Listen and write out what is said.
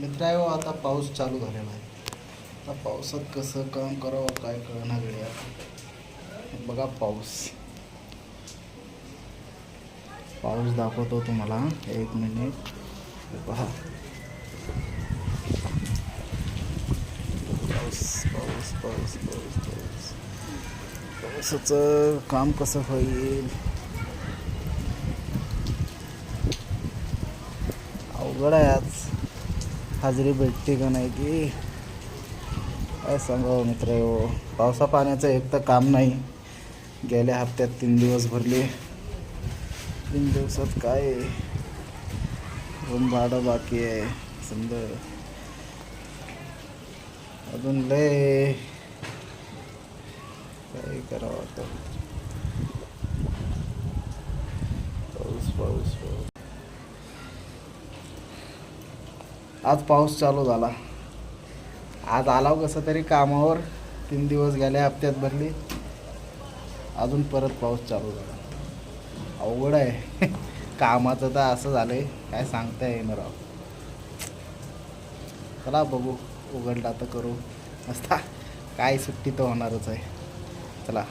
मित्रांनो, आता पाऊस चालू झालेला आहे. आता पावसात कसं काम करावं काय कळना गड्या. बघा पाऊस दाखवतो तुम्हाला, एक मिनिट. पहा पाऊस पाऊस पाऊस पाऊस पाऊस पावसाचं काम कसं होईल. अवघड आहे. आज हाजरी भेटते का नाही की काय सांगावं मित्रांनो. पावसा पाण्याचं एक तर काम नाही. गेल्या हप्त्यात 3 दिवस भरले. 3 दिवसात काय रूम भाडं बाकी आहे समजा. अजून लय काय करावं आता. पाऊस पाऊस पाऊस. आज पाऊस चालू झाला. आज आला कसं तरी कामावर. 3 दिवस गेल्या हप्त्यात भरली. अजून परत पाऊस चालू झाला. अवघड आहे कामाचं तर असं झालंय काय सांगता येणार राव. चला बघू, उघडला तर करू. असता काय सुट्टी तर होणारच आहे. चला.